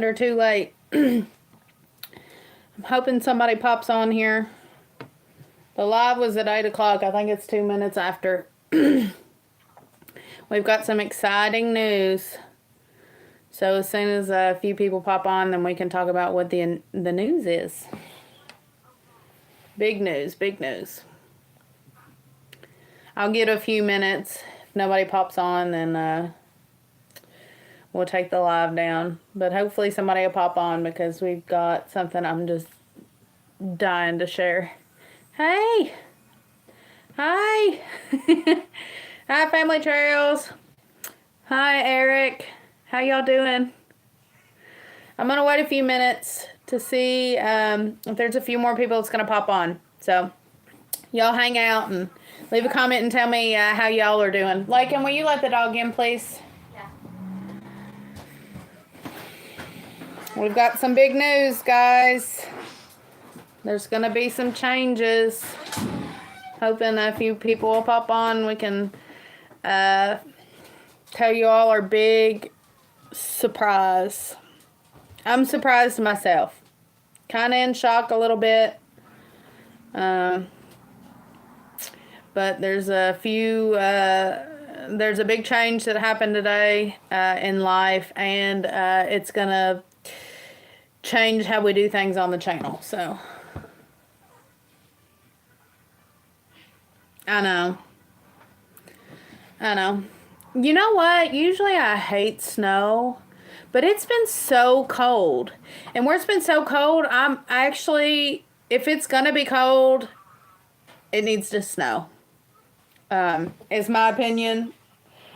Or too late. I'm hoping somebody pops on here. The live was at 8 o'clock. I think it's 2 minutes after. We've got some exciting news. So as soon as a few people pop on, then we can talk about what the news is. Big news, big news. I'll get a few minutes. If nobody pops on, then we'll take the live down. But hopefully somebody will pop on because we've got something I'm just dying to share. Hey! Hi! Hi, Family Trails. Hi, Eric. How y'all doing? I'm going to wait a few minutes to see if there's a few more people that's going to pop on. So, y'all hang out and leave a comment and tell me how y'all are doing. Lakin, will you let the dog in, please? Yeah. We've got some big news, guys. There's going to be some changes. Hoping a few people will pop on. We can tell you all our big surprise. I'm surprised myself. Kind of in shock a little bit. But there's a few, there's a big change that happened today in life, and it's going to change how we do things on the channel. So, I know. You know what? Usually I hate snow, but it's been so cold. And where it's been so cold, I'm actually, if it's going to be cold, it needs to snow. Is my opinion.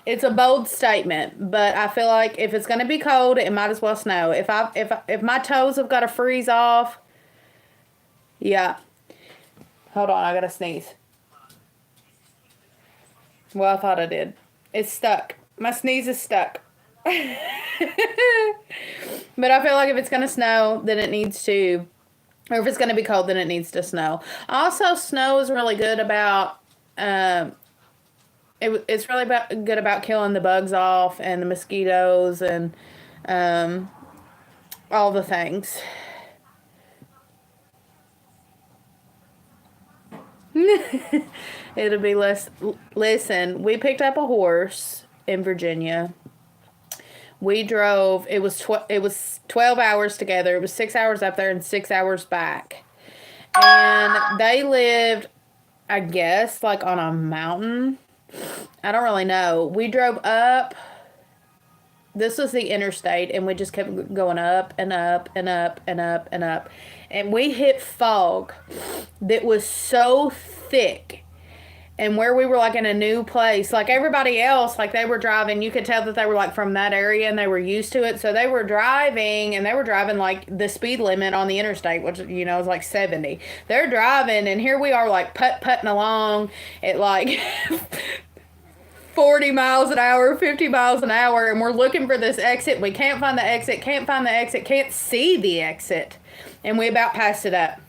It's a bold statement, but I feel like if it's going to be cold, it might as well snow. If my toes have got to freeze off, yeah. Hold on, I got to sneeze. Well, I thought I did. It's stuck. My sneeze is stuck. But I feel like if it's going to snow, then it needs to, or if it's going to be cold, then it needs to snow. Also, snow is really good about, it's really good about killing the bugs off and the mosquitoes and all the things. It'll be less. Listen, we picked up a horse in Virginia. We drove. It was 12 hours together. It was 6 hours up there and 6 hours back. And they lived, I guess, like on a mountain. I don't really know. We drove up. This was the interstate, and we just kept going up and up and up and up and up. And we hit fog that was so thick. And where we were like in a new place, like everybody else, like they were driving, you could tell that they were like from that area and they were used to it. So they were driving like the speed limit on the interstate, which, you know, is like 70. They're driving, and here we are like putting along at like 40 miles an hour, 50 miles an hour, and we're looking for this exit. We can't find the exit, can't see the exit. And we about passed it up.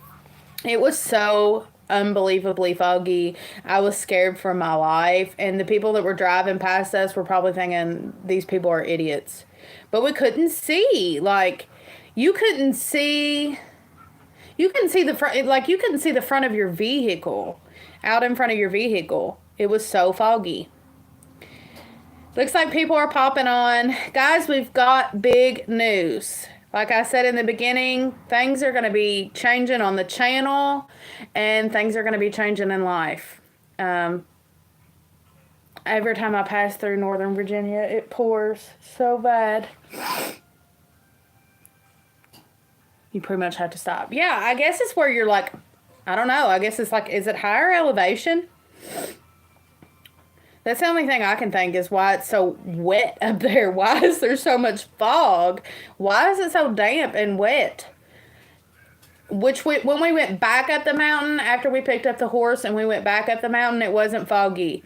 It was so unbelievably foggy. I was scared for my life, and the people that were driving past us were probably thinking these people are idiots. But we couldn't see. Like, you couldn't see the front, like you couldn't see the front of your vehicle, out in front of your vehicle. It was so foggy. Looks like people are popping on. Guys, we've got big news. Like I said in the beginning, things are going to be changing on the channel, and things are going to be changing in life. Every time I pass through Northern Virginia, it pours so bad. You pretty much have to stop. Yeah, I guess it's where you're like, I don't know. I guess it's like, is it higher elevation? That's the only thing I can think is why it's so wet up there. Why is there so much fog? Why is it so damp and wet? When we went back up the mountain, after we picked up the horse and we went back up the mountain, it wasn't foggy.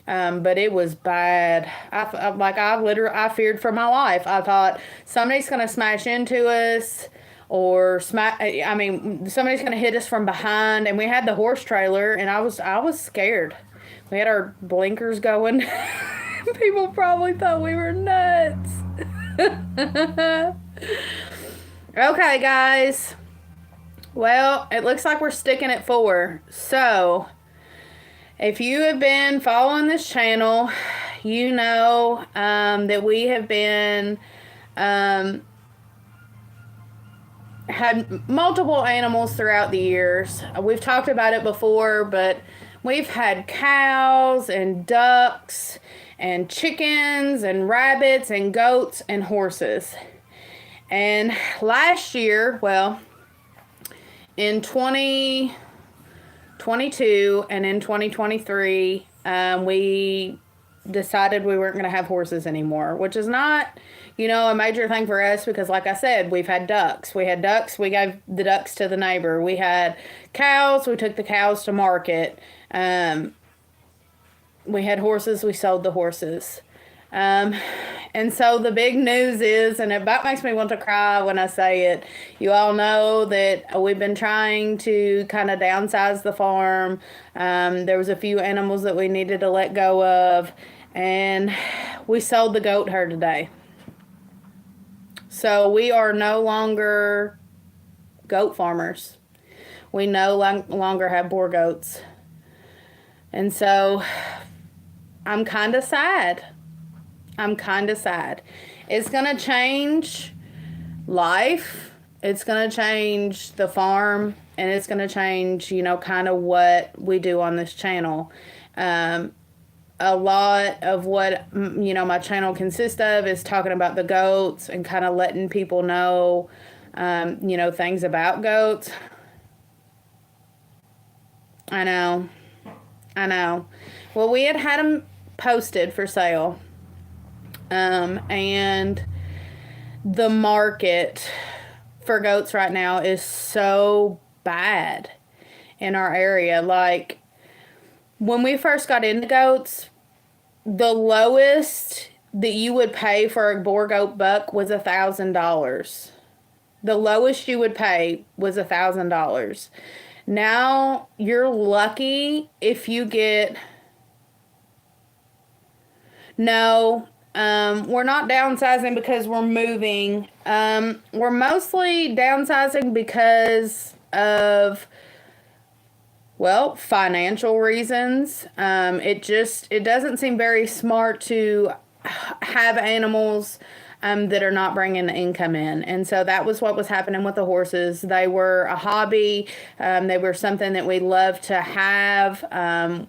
But it was bad. I feared for my life. I thought somebody's going to smash into us, or somebody's going to hit us from behind. And we had the horse trailer, and I was scared. We had our blinkers going. People probably thought we were nuts. Okay, guys. Well, it looks like we're sticking at 4. So, if you have been following this channel, you know that we have been um, had multiple animals throughout the years. We've talked about it before, but we've had cows and ducks and chickens and rabbits and goats and horses. And last year, well, in 2022 and in 2023, we decided we weren't going to have horses anymore, which is not, a major thing for us because, like I said, we've had ducks. We had ducks. We gave the ducks to the neighbor. We had cows. We took the cows to market. We had horses. We sold the horses. And so the big news is, and it about makes me want to cry when I say it, you all know that we've been trying to kind of downsize the farm. There was a few animals that we needed to let go of, and we sold the goat herd today. So we are no longer goat farmers. We no longer have Boer goats. And so I'm kind of sad. It's going to change life. It's going to change the farm. And it's going to change, kind of what we do on this channel. A lot of what, my channel consists of is talking about the goats and kind of letting people know, things about goats. I know. Well, we had them posted for sale. And the market for goats right now is so bad in our area. Like, when we first got into goats, the lowest that you would pay for a Boer goat buck was $1,000. The lowest you would pay was $1,000. Now you're lucky if you get... No, we're not downsizing because we're moving. We're mostly downsizing because of, well, financial reasons. It doesn't seem very smart to have animals that are not bringing the income in. And so that was what was happening with the horses. They were a hobby. They were something that we loved to have.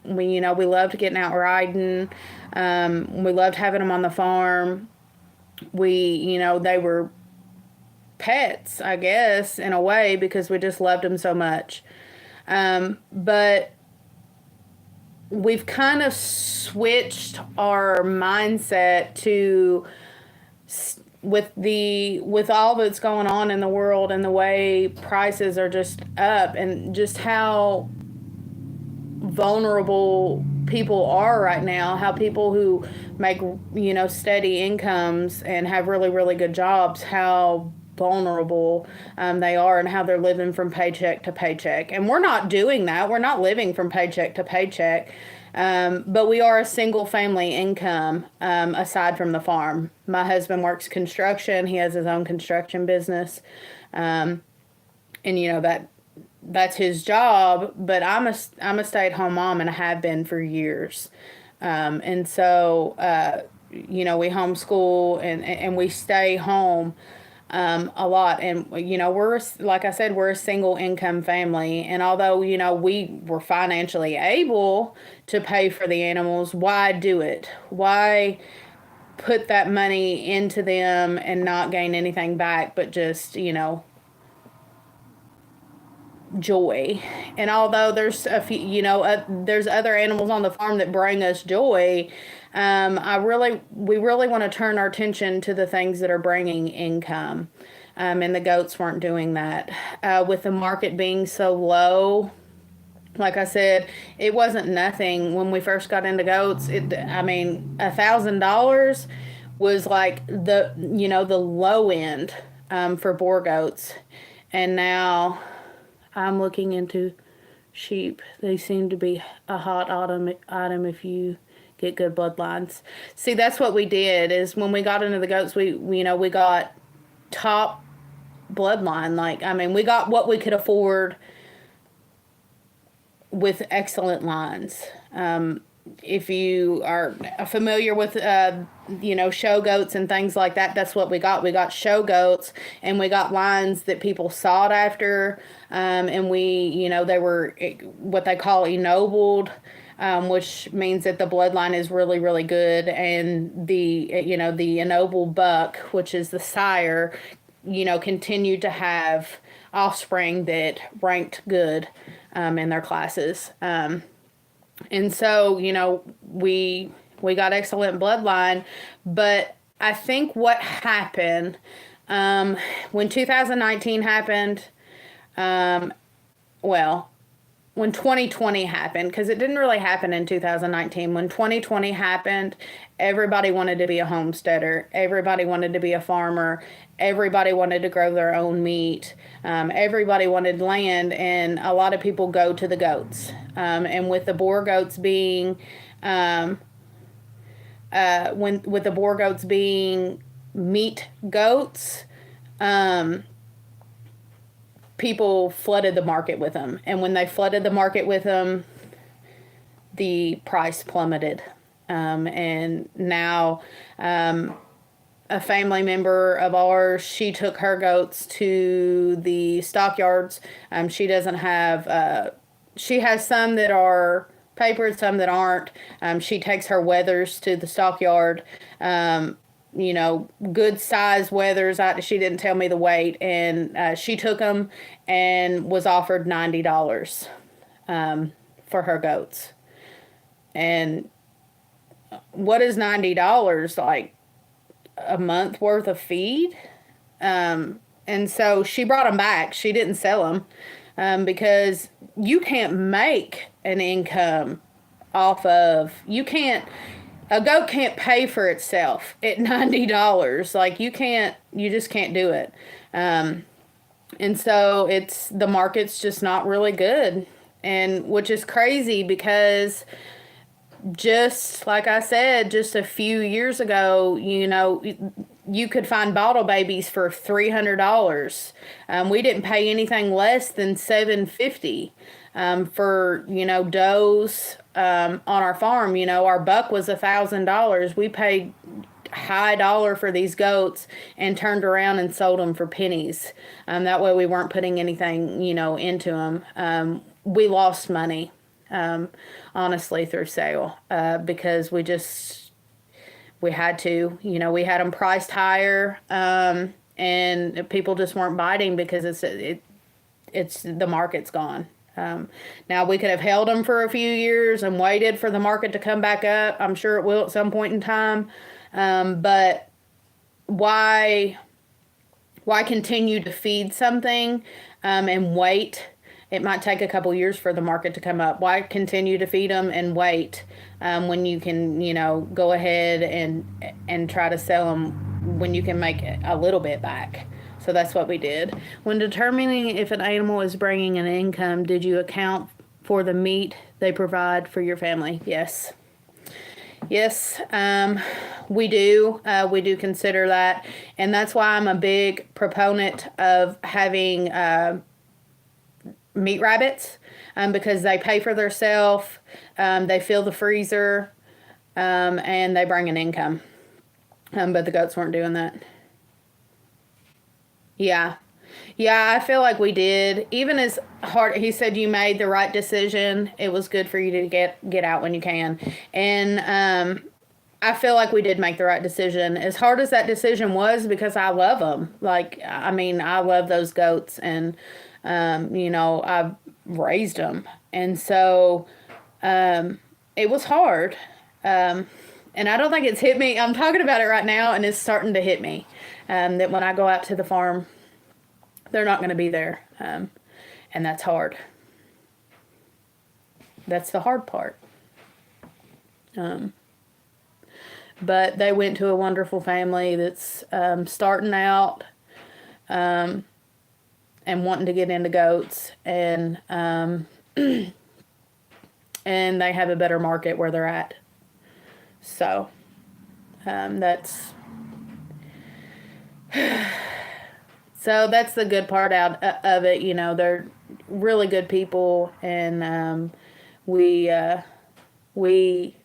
We loved getting out riding. We loved having them on the farm. They were pets, I guess, in a way, because we just loved them so much. But we've kind of switched our mindset to, with all that's going on in the world and the way prices are just up and just how vulnerable people are right now, how people who make, steady incomes and have really, really good jobs, how vulnerable they are and how they're living from paycheck to paycheck. And we're not doing that. We're not living from paycheck to paycheck. But we are a single family income, aside from the farm. My husband works construction. He has his own construction business. And that's his job, but I'm a stay-at-home mom, and I have been for years. And so, we homeschool and we stay home a lot. And, we're, like I said, we're a single income family. And although, we were financially able to pay for the animals, why do it? Why put that money into them and not gain anything back, but just, joy? And although there's a few, there's other animals on the farm that bring us joy, we really want to turn our attention to the things that are bringing income. And the goats weren't doing that. With the market being so low, like I said, it wasn't nothing when we first got into goats. $1,000 was like the low end for Boer goats. And now I'm looking into sheep. They seem to be a hot item if you get good bloodlines. See, that's what we did, is when we got into the goats, we got top bloodline. Like, I mean, we got what we could afford with excellent lines. If you are familiar with, show goats and things like that, that's what we got. We got show goats, and we got lines that people sought after, and they were what they call ennobled, which means that the bloodline is really, really good, and the ennobled buck, which is the sire, continued to have offspring that ranked good in their classes. And so, we got excellent bloodline, but I think what happened when 2019 happened, when 2020 happened, because it didn't really happen in 2019. When 2020 happened, everybody wanted to be a homesteader. Everybody wanted to be a farmer. Everybody wanted to grow their own meat. Everybody wanted land, and a lot of people go to the goats. And with the Boer goats being, with the Boer goats being meat goats, people flooded the market with them. And when they flooded the market with them, the price plummeted. And now, a family member of ours, she took her goats to the stockyards. She doesn't have, she has some that are papered, some that aren't. She takes her wethers to the stockyard. Good size wethers. She didn't tell me the weight, and she took them and was offered $90 for her goats. And what is $90? Like a month worth of feed? And so she brought them back. She didn't sell them because you can't make an income off of, a goat can't pay for itself at $90. Like you just can't do it. And so the market's just not really good. And which is crazy because just like I said, just a few years ago, you could find bottle babies for $300. We didn't pay anything less than $750 for does on our farm. Our buck was $1,000. We paid high dollar for these goats and turned around and sold them for pennies. That way we weren't putting anything into them. We lost money. Honestly, through sale, because we had to, we had them priced higher, and people just weren't biting because it's the market's gone. Now we could have held them for a few years and waited for the market to come back up. I'm sure it will at some point in time. But why continue to feed something, and wait? It might take a couple years for the market to come up. Why continue to feed them and wait when you can, go ahead and try to sell them when you can make a little bit back? So that's what we did. When determining if an animal is bringing an income, did you account for the meat they provide for your family? Yes. Yes, we do. We do consider that. And that's why I'm a big proponent of having meat rabbits, because they pay for themselves, they fill the freezer, and they bring an income. But the goats weren't doing that. Yeah. Yeah, I feel like we did. Even as hard, he said you made the right decision. It was good for you to get out when you can. And I feel like we did make the right decision. As hard as that decision was, because I love them. Like, I mean, I love those goats, and I've raised them. And so it was hard. And I don't think it's hit me. I'm talking about it right now, and it's starting to hit me. That when I go out to the farm, they're not going to be there. And that's hard. That's the hard part. But they went to a wonderful family that's starting out and wanting to get into goats. And and they have a better market where they're at. So that's So that's the good part out of it. You know, they're really good people, and we we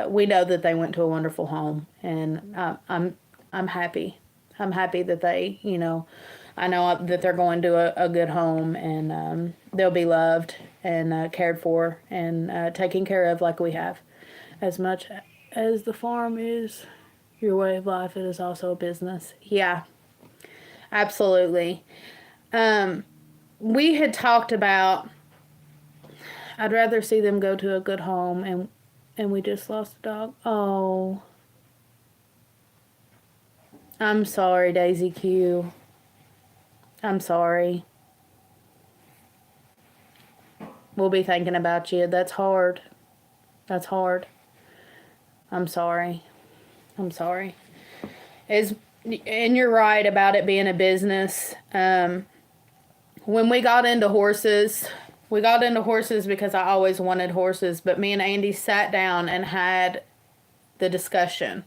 we know that they went to a wonderful home, and I'm happy. I'm happy that they, you know, I know that they're going to a good home, and they'll be loved and cared for and taken care of like we have. As much as the farm is your way of life, it is also a business. Yeah, absolutely. Um, we had talked about I'd rather see them go to a good home, and we just lost a dog. Oh, I'm sorry, Daisy Q. I'm sorry. We'll be thinking about you. That's hard. That's hard. I'm sorry. I'm sorry. Is and you're right about it being a business. When we got into horses because I always wanted horses, but me and Andy sat down and had the discussion.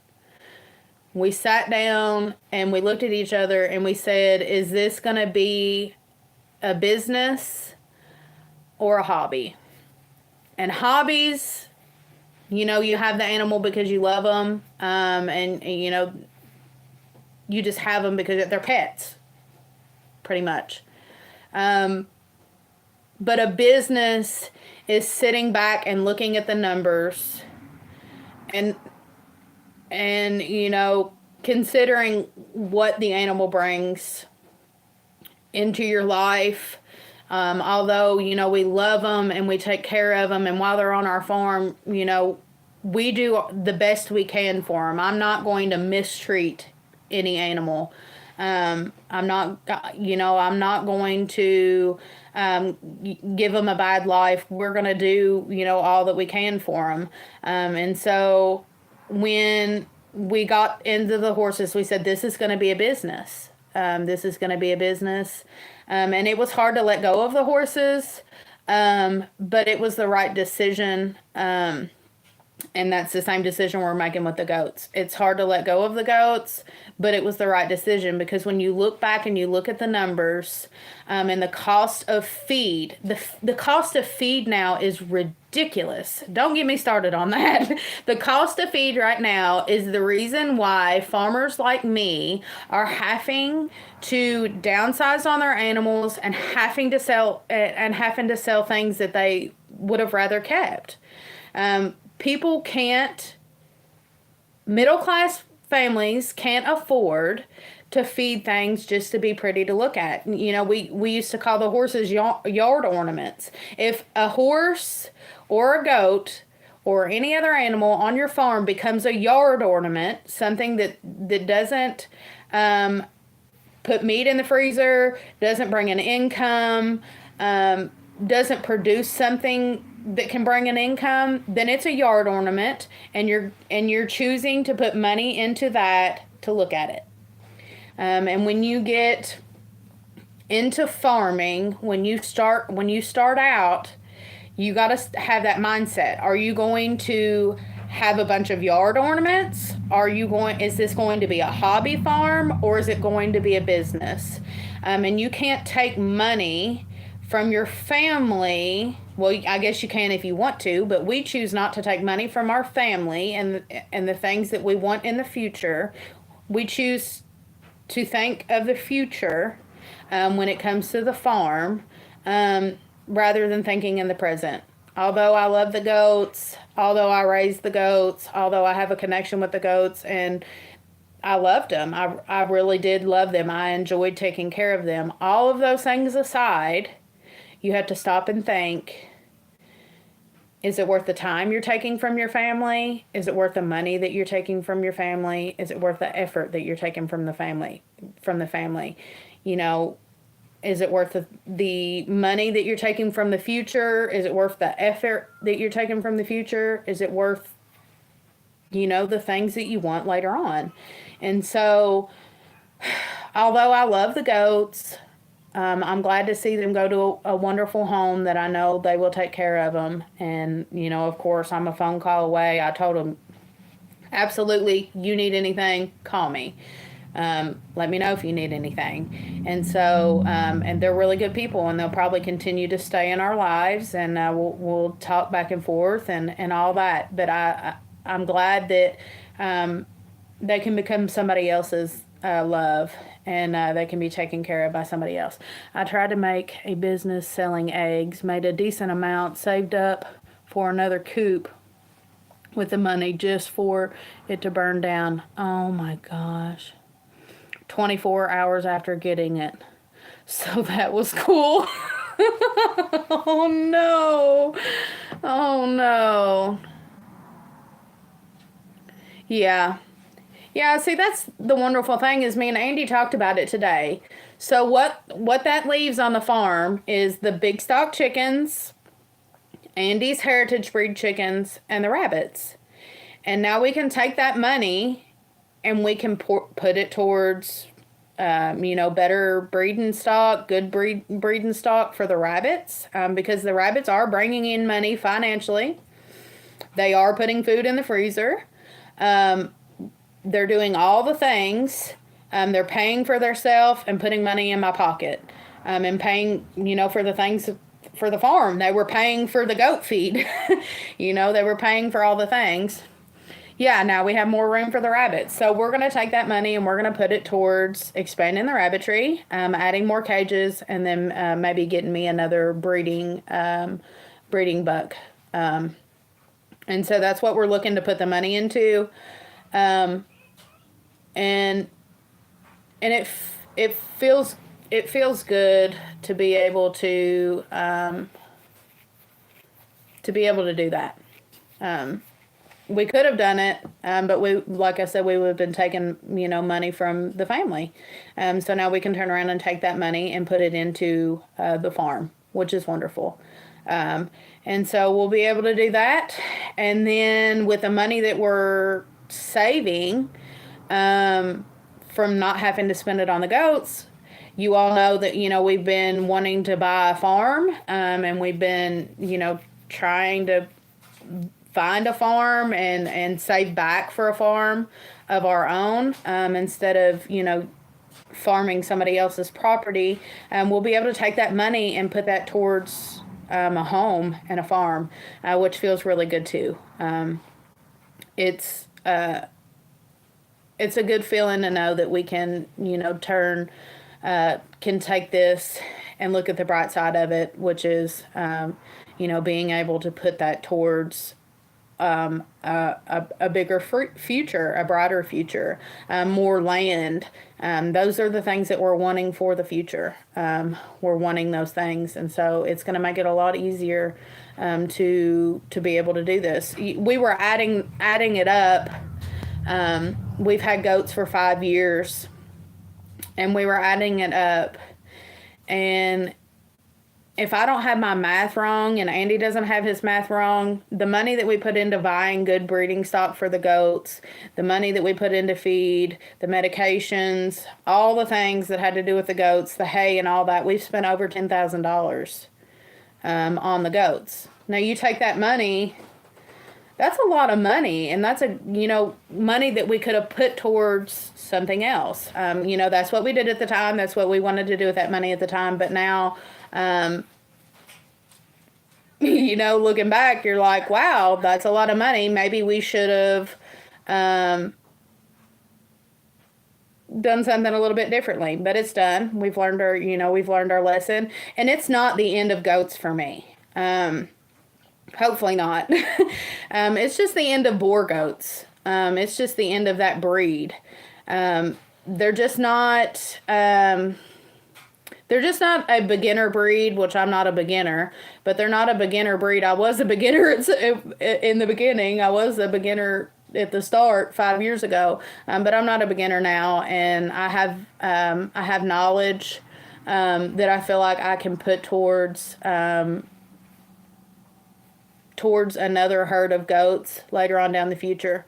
We sat down and we looked at each other and we said, is this going to be a business or a hobby? And hobbies, you know, you have the animal because you love them, and you know, you just have them because they're pets, pretty much. Um, but a business is sitting back and looking at the numbers, and you know, considering what the animal brings into your life. Although, you know, we love them and we take care of them, and while they're on our farm, you know, we do the best we can for them. I'm not going to mistreat any animal. I'm not, you know, I'm not going to give them a bad life. We're going to do, you know, all that we can for them. And so when we got into the horses, we said, this is going to be a business. This is going to be a business. And it was hard to let go of the horses, but it was the right decision. And that's the same decision we're making with the goats. It's hard to let go of the goats, but it was the right decision, because when you look back and you look at the numbers, and the cost of feed, the cost of feed now is ridiculous. Don't get me started on that. The cost of feed right now is the reason why farmers like me are having to downsize on their animals and having to sell things that they would have rather kept. People can't, middle class families can't afford to feed things just to be pretty to look at. You know, we used to call the horses yard ornaments. If a horse or a goat or any other animal on your farm becomes a yard ornament, something that doesn't put meat in the freezer, doesn't bring an income, doesn't produce something that can bring an income, then it's a yard ornament, and you're choosing to put money into that to look at it. And when you get into farming, when you start out, you got to have that mindset. Are you going to have a bunch of yard ornaments? Is this going to be a hobby farm, or is it going to be a business? And you can't take money from your family. Well, I guess you can if you want to, but we choose not to take money from our family and the things that we want in the future. We choose to think of the future when it comes to the farm, rather than thinking in the present. Although I love the goats, although I raised the goats, although I have a connection with the goats, and I loved them. I really did love them. I enjoyed taking care of them. All of those things aside, you have to stop and think, is it worth the time you're taking from your family? Is it worth the money that you're taking from your family? Is it worth the effort that you're taking from the family? You know, is it worth the money that you're taking from the future? Is it worth the effort that you're taking from the future? Is it worth, you know, the things that you want later on? And so, although I love the goats, I'm glad to see them go to a wonderful home that I know they will take care of them. And, you know, of course, I'm a phone call away. I told them, absolutely, you need anything, call me. Let me know if you need anything. And so, and they're really good people, and they'll probably continue to stay in our lives, and we'll talk back and forth and all that. But I'm glad that they can become somebody else's love, and they can be taken care of by somebody else. I tried to make a business selling eggs, made a decent amount, saved up for another coop with the money just for it to burn down. Oh my gosh. 24 hours after getting it. So that was cool. Oh no. Oh no. Yeah. Yeah, see, that's the wonderful thing is me and Andy talked about it today. So what that leaves on the farm is the big stock chickens, Andy's heritage breed chickens, and the rabbits. And now we can take that money and we can put it towards, better breeding stock, good breeding stock for the rabbits, because the rabbits are bringing in money financially. They are putting food in the freezer. They're doing all the things. They're paying for themselves and putting money in my pocket, and paying, for the things for the farm. They were paying for the goat feed. They were paying for all the things. Yeah, now we have more room for the rabbits. So we're going to take that money and we're going to put it towards expanding the rabbitry, adding more cages, and then maybe getting me another breeding buck. And so that's what we're looking to put the money into. And it feels good to be able to do that. We could have done it, but like I said, we would have been taking, money from the family. So now we can turn around and take that money and put it into the farm, which is wonderful. And so we'll be able to do that. And then with the money that we're saving, from not having to spend it on the goats, you all know that, we've been wanting to buy a farm, and we've been, trying to find a farm and save back for a farm of our own, instead of, farming somebody else's property. We'll be able to take that money and put that towards a home and a farm, which feels really good too. It's a good feeling to know that we can, can take this and look at the bright side of it, which is, being able to put that towards a bigger future, a brighter future, more land. Those are the things that we're wanting for the future. We're wanting those things, and so it's going to make it a lot easier to be able to do this. We were adding it up. We've had goats for 5 years, and we were adding it up, and if I don't have my math wrong and Andy doesn't have his math wrong, the money that we put into buying good breeding stock for the goats, the money that we put into feed, the medications, all the things that had to do with the goats, the hay and all that, we've spent over $10,000 on the goats. Now you take that money, that's a lot of money, and that's money that we could have put towards something else. That's what we did at the time. That's what we wanted to do with that money at the time. But now, looking back, you're like, wow, that's a lot of money. Maybe we should have done something a little bit differently, but it's done. We've learned our lesson, and it's not the end of goats for me. Hopefully not. It's just the end of boar goats. It's just the end of that breed. They're just not a beginner breed, which I'm not a beginner, but they're not a beginner breed. I was a beginner in the beginning. I was a beginner at the start 5 years ago, but I'm not a beginner now, and I have knowledge that I feel like I can put towards another herd of goats later on down the future.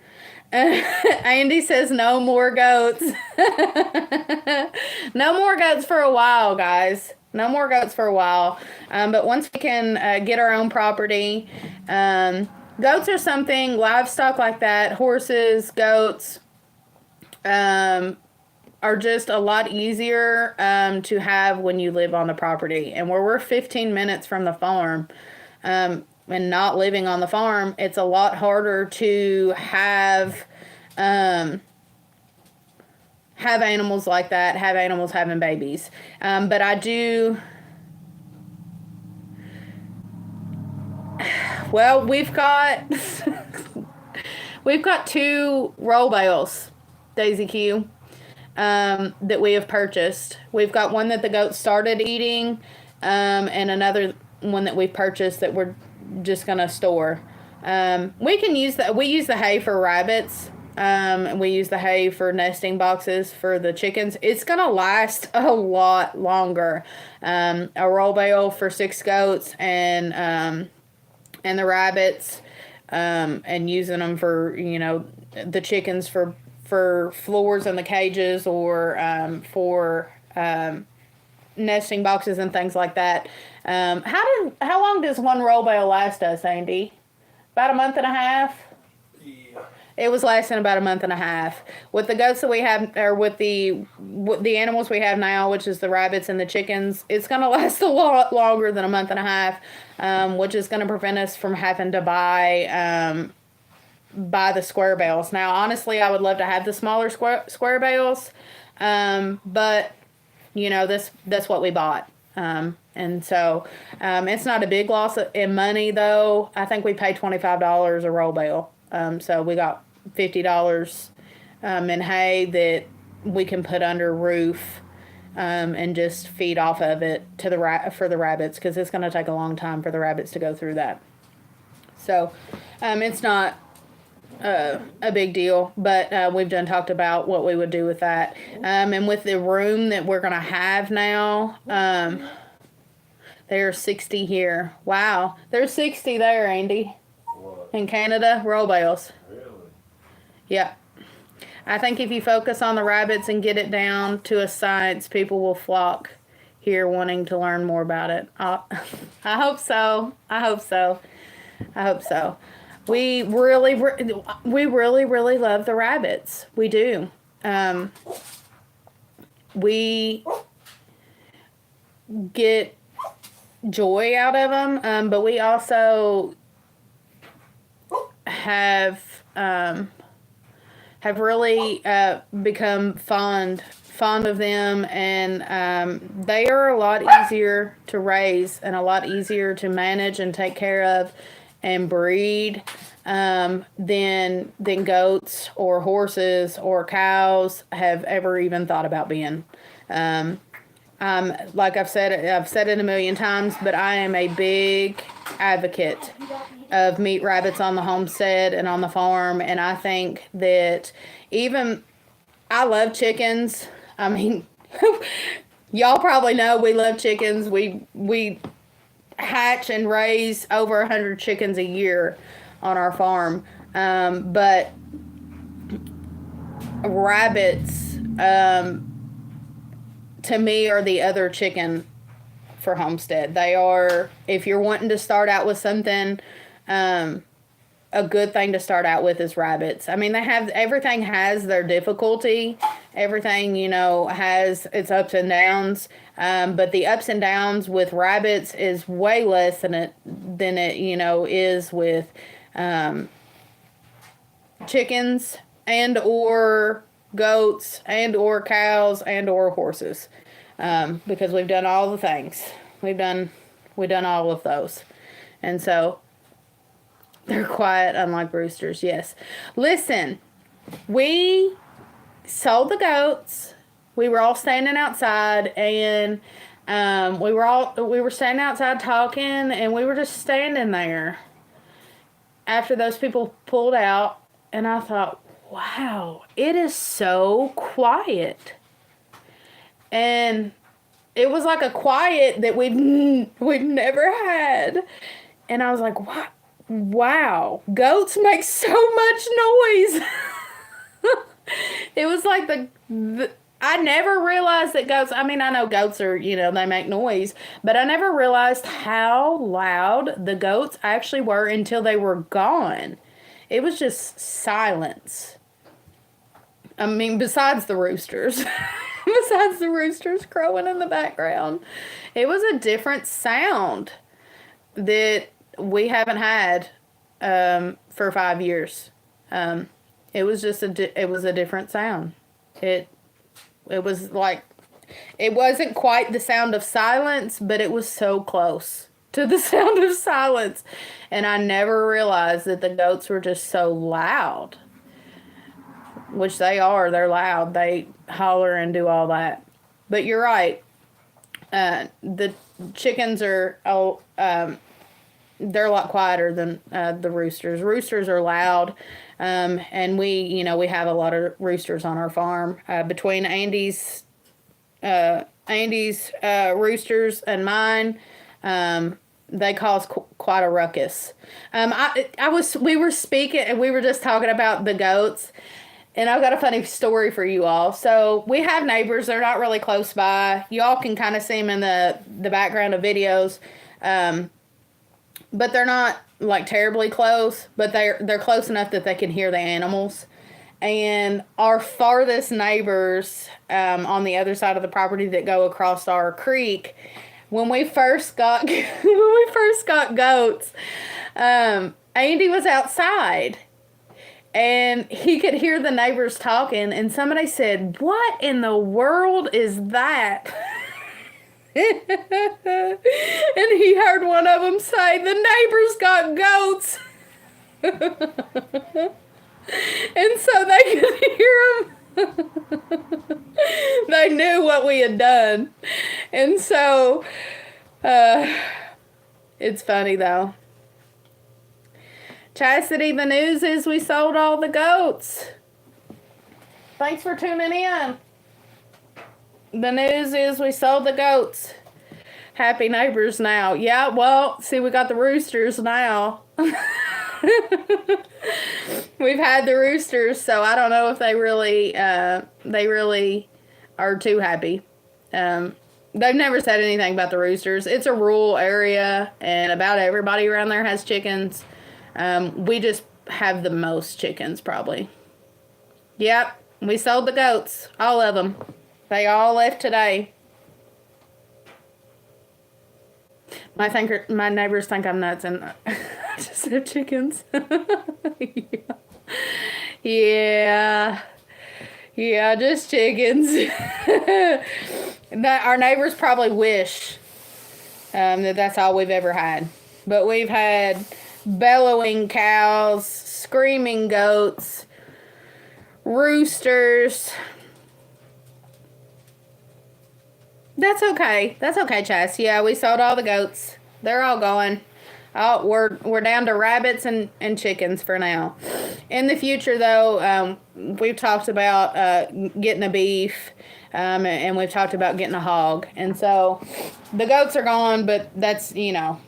Andy says no more goats. No more goats for a while, guys. No more goats for a while. But once we can get our own property, goats are something, livestock like that, horses, goats, are just a lot easier to have when you live on the property. And where we're 15 minutes from the farm, and not living on the farm, it's a lot harder to have animals like that, have animals having babies. But I do. Well, we've got two roll bales, Daisy Q, that we have purchased. We've got one that the goats started eating, and another one that we've purchased that we're just gonna store. We can use that. We use the hay for rabbits. And we use the hay for nesting boxes for the chickens. It's gonna last a lot longer. A roll bale for 6 goats and the rabbits, and using them for, the chickens for floors in the cages, or for nesting boxes and things like that. How long does one roll bale last us, Andy? About a month and a half? Yeah. It was lasting about a month and a half. With the goats that we have, or with the animals we have now, which is the rabbits and the chickens, it's going to last a lot longer than a month and a half, which is going to prevent us from having to buy the square bales. Now, honestly, I would love to have the smaller square bales, but that's what we bought. And so it's not a big loss in money, though. I think we paid $25 a roll bale. So we got $50 in hay that we can put under roof, and just feed off of it for the rabbits, because it's going to take a long time for the rabbits to go through that. So it's not a big deal, but we've done talked about what we would do with that. And with the room that we're going to have now, there's 60 here. Wow. There's 60 there, Andy. What? In Canada, roll bales. Really? Yeah. I think if you focus on the rabbits and get it down to a science, people will flock here wanting to learn more about it. I hope so. I hope so. I hope so. We really, really love the rabbits. We do. We get joy out of them, but we also have really become fond of them, and they are a lot easier to raise and a lot easier to manage and take care of and breed than goats or horses or cows have ever even thought about being. Like I've said it a million times, but I am a big advocate of meat rabbits on the homestead and on the farm, and I think that I love chickens. I mean, y'all probably know we love chickens. We hatch and raise over 100 chickens a year on our farm, but rabbits, to me, are the other chicken for homestead. They are, if you're wanting to start out with something, a good thing to start out with is rabbits. I mean, everything has their difficulty. Everything, has its ups and downs. But the ups and downs with rabbits is way less than it is with chickens and or goats and or cows and or horses, because we've done all the things. We've done all of those, and so they're quiet, unlike roosters. Yes, listen, we sold the goats. We were all standing outside, and we were standing outside talking, and we were just standing there after those people pulled out, and I thought, wow, it is so quiet. And it was like a quiet that we'd never had. And I was like, wow, goats make so much noise. It was like I never realized that goats, I mean, I know goats are, they make noise, but I never realized how loud the goats actually were until they were gone. It was just silence. I mean, besides the roosters, besides the roosters crowing in the background, it was a different sound that we haven't had for 5 years. It was just it was a different sound. It it was like it wasn't quite the sound of silence, but it was so close to the sound of silence. And I never realized that the goats were just so loud, which they are. They're loud. They holler and do all that. But you're right. The chickens are they're a lot quieter than the roosters. Roosters are loud, and we have a lot of roosters on our farm. Between Andy's roosters and mine, they cause quite a ruckus. We were speaking, and we were just talking about the goats, and I've got a funny story for you all. So we have neighbors. They're not really close by. Y'all can kind of see them in the background of videos. But they're not like terribly close, but they're close enough that they can hear the animals. And our farthest neighbors on the other side of the property that go across our creek, when we first got goats, Andy was outside and he could hear the neighbors talking, and somebody said, "What in the world is that?" And he heard one of them say, "The neighbors got goats." And so they could hear them. They knew what we had done. And so, it's funny though. Chastity, the news is we sold all the goats. Thanks for tuning in. The news is we sold the goats. Happy neighbors now. Yeah, well, see, we got the roosters now. We've had the roosters, so I don't know if they really are too happy. They've never said anything about the roosters. It's a rural area, and about everybody around there has chickens. We just have the most chickens, probably. Yep, we sold the goats, all of them. They all left today. My neighbors think I'm nuts, and I just have chickens. Yeah, just chickens. Our neighbors probably wish that's all we've ever had. But we've had bellowing cows, screaming goats, roosters. That's okay. That's okay, Chas. Yeah, we sold all the goats. They're all gone. Oh, we're down to rabbits and chickens for now. In the future, though, we've talked about getting a beef, and we've talked about getting a hog. And so the goats are gone, but that's not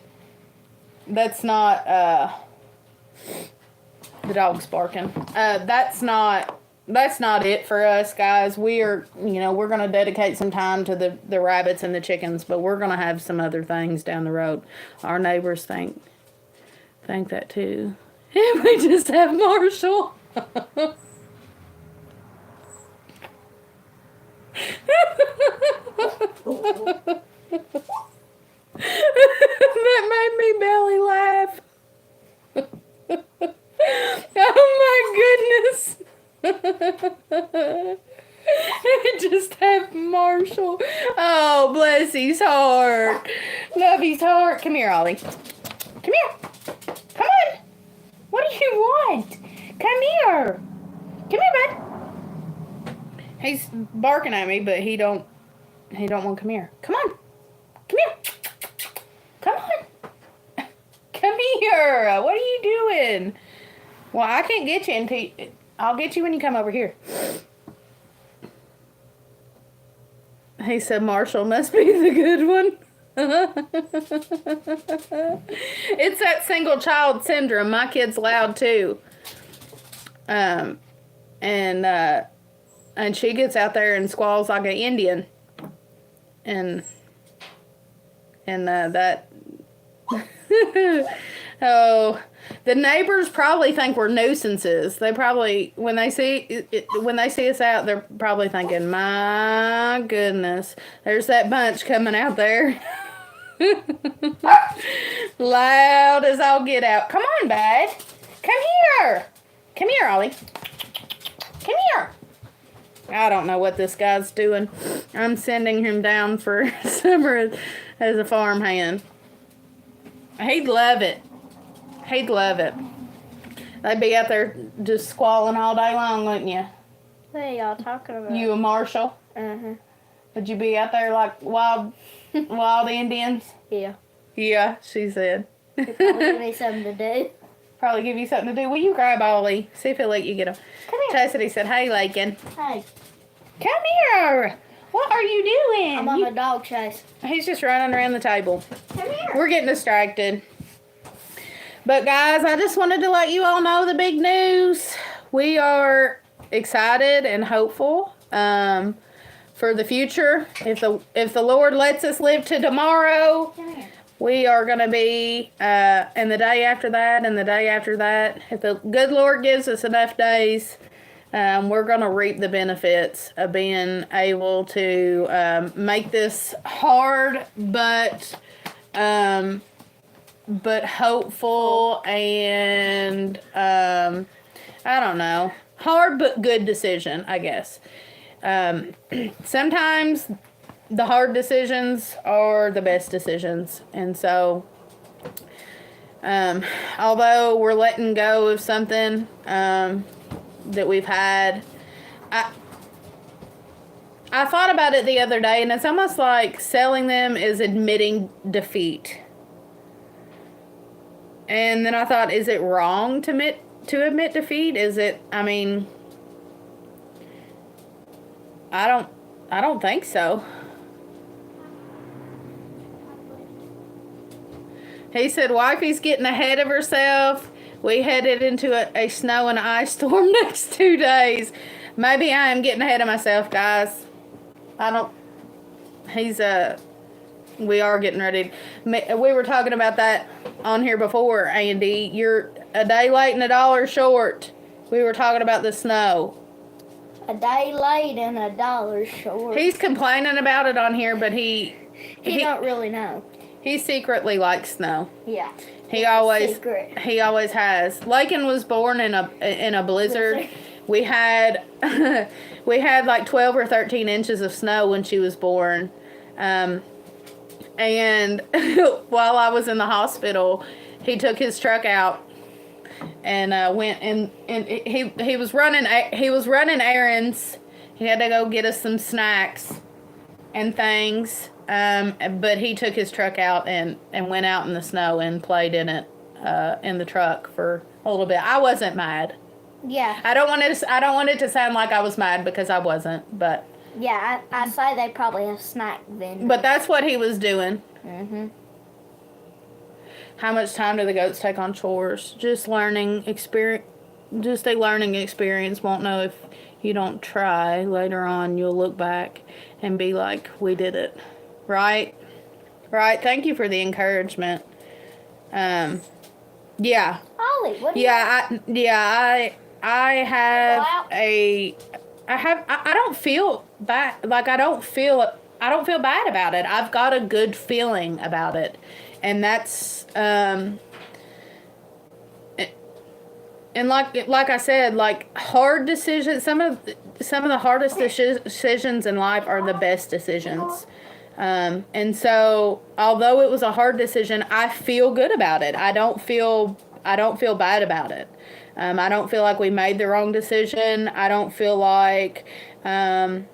the dog's barking. That's not it for us, guys. We're going to dedicate some time to the rabbits and the chickens, but we're going to have some other things down the road. Our neighbors think that too. And we just have Marshall. That made me belly laugh. Oh my goodness. I just have Marshall. Oh, bless his heart. Love his heart. Come here, Ollie. Come here. Come on. What do you want? Come here. Come here, bud. He's barking at me, but he don't want to come here. Come on. Come here. Come on. Come here. What are you doing? Well, I can't get you until I'll get you when you come over here. He said Marshall must be the good one. It's that single child syndrome. My kid's loud too. And she gets out there and squalls like an Indian. And that Oh, the neighbors probably think we're nuisances. They probably, when they see us out, they're probably thinking, "My goodness, there's that bunch coming out there, loud as all get out." Come on, bud. Come here, Ollie. Come here. I don't know what this guy's doing. I'm sending him down for summer as a farmhand. He'd love it. He'd love it. They'd be out there just squalling all day long, wouldn't you? What are y'all talking about? You a marshal? Uh-huh. Would you be out there like wild Indians? Yeah. Yeah, she said. It'd probably give me something to do. Probably give you something to do. Will you grab Ollie? See if he'll let you get him. Come here. Chastity said, "Hey, Lakin. Hey, Come here. What are you doing?" I'm on a dog chase. He's just running around the table. Come here. We're getting distracted. But guys, I just wanted to let you all know the big news. We are excited and hopeful for the future. If the Lord lets us live to tomorrow, Come here. we are going to be, and the day after that, and the day after that. If the good Lord gives us enough days, we're going to reap the benefits of being able to make this hard, but hopeful and, I don't know, hard but good decision, I guess. Sometimes the hard decisions are the best decisions. And so, although we're letting go of something that we've had, I thought about it the other day, and it's almost like selling them is admitting defeat. And then I thought, is it wrong to admit defeat? Is it, I mean, I don't think so. He said, "Wifey's getting ahead of herself. We headed into a snow and ice storm next 2 days." Maybe I am getting ahead of myself, guys. We are getting ready. We were talking about that on here before, Andy. You're a day late and $1 short. We were talking about the snow. A day late and $1 short. He's complaining about it on here, but he don't really know. He secretly likes snow. Yeah. He always secret. He always has. Lakin was born in a blizzard. We had like 12 or 13 inches of snow when she was born. And while I was in the hospital, he took his truck out and went and he was running errands. He had to go get us some snacks and things. But he took his truck out and went out in the snow and played in it in the truck for a little bit. I wasn't mad. Yeah. I don't want it to sound like I was mad, because I wasn't. But yeah, I say they probably have snack vendors. But that's what he was doing. Mhm. How much time do the goats take on chores? Just learning experience. Just a learning experience. Won't know if you don't try. Later on, you'll look back and be like, "We did it." Right? Right. Thank you for the encouragement. Yeah. Ollie, what do I have I don't feel bad. Like, I don't feel bad about it. I've got a good feeling about it. And that's, and like I said, like, hard decisions, some of the hardest decisions in life are the best decisions. And so, although it was a hard decision, I feel good about it. I don't feel bad about it. I don't feel like we made the wrong decision. I don't feel like I'm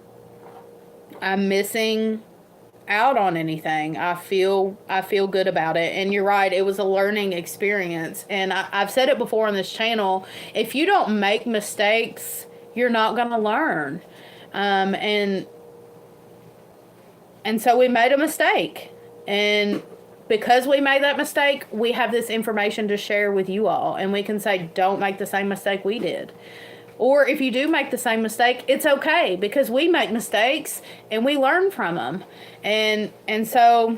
missing out on anything. I feel good about it. And you're right, it was a learning experience. And I've said it before on this channel, if you don't make mistakes, you're not going to learn. And so we made a mistake. And because we made that mistake, we have this information to share with you all. And we can say, don't make the same mistake we did. Or if you do make the same mistake, it's okay, because we make mistakes and we learn from them. And so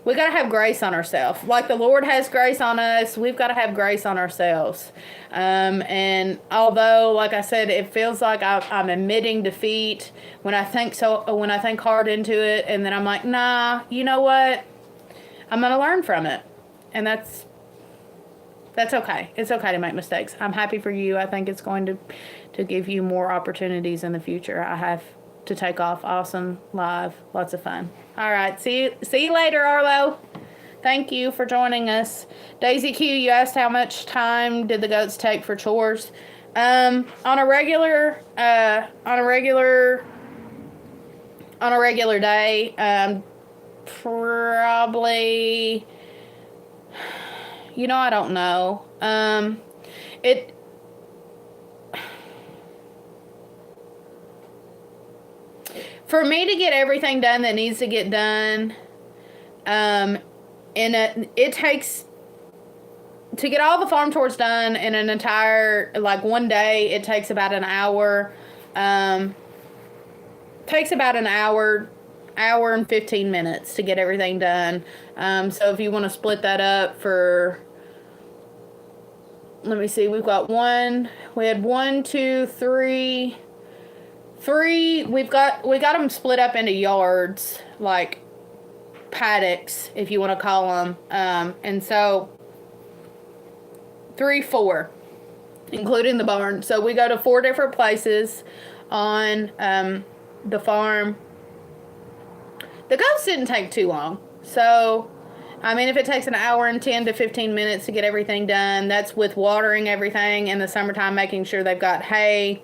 We got to have grace on ourselves. Like the Lord has grace on us, we've got to have grace on ourselves. And although, like I said, it feels like I'm admitting defeat when I think hard into it, and then I'm like, nah, you know what? I'm going to learn from it. And that's okay. It's okay to make mistakes. I'm happy for you. I think it's going to give you more opportunities in the future. I have to take off. Awesome. Live. Lots of fun. All right. See you later, Arlo. Thank you for joining us. Daisy Q, you asked how much time did the goats take for chores. On a regular day, probably, I don't know. For me to get everything done that needs to get done, it takes, to get all the farm chores done in an entire, like one day, it takes about an hour. Takes about an hour and 15 minutes to get everything done. So if you want to split that up for, let me see, we had 1, 2, 3, we got them split up into yards, like paddocks, if you want to call them. And so 3, 4, including the barn. So we go to 4 different places on the farm. The goats didn't take too long. So, I mean, if it takes an hour and 10 to 15 minutes to get everything done, that's with watering everything in the summertime, making sure they've got hay,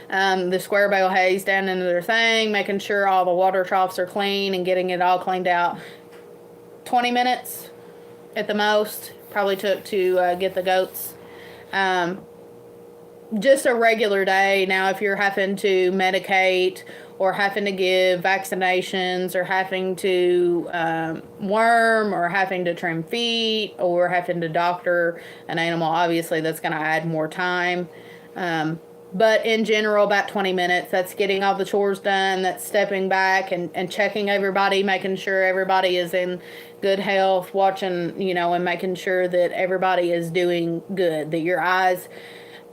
the square bale hay's down into their thing, making sure all the water troughs are clean and getting it all cleaned out. 20 minutes at the most probably took to get the goats. Just a regular day. Now, if you're having to medicate or having to give vaccinations or having to worm or having to trim feet or having to doctor an animal, obviously that's going to add more time. But in general, about 20 minutes. That's getting all the chores done. That's stepping back and checking everybody, making sure everybody is in good health, watching, and making sure that everybody is doing good, that your eyes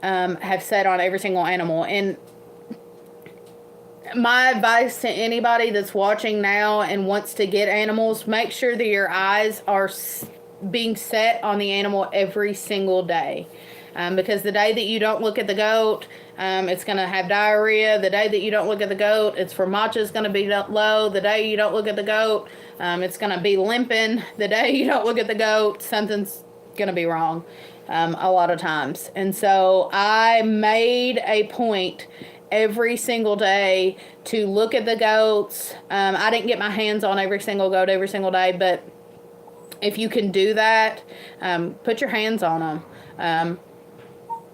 have set on every single animal. And my advice to anybody that's watching now and wants to get animals, make sure that your eyes are being set on the animal every single day. Because the day that you don't look at the goat, it's going to have diarrhea. The day that you don't look at the goat, its formaggio is going to be low. The day you don't look at the goat, it's going to be limping. The day you don't look at the goat, something's going to be wrong a lot of times. And so I made a point every single day to look at the goats. I didn't get my hands on every single goat every single day, but if you can do that, put your hands on them.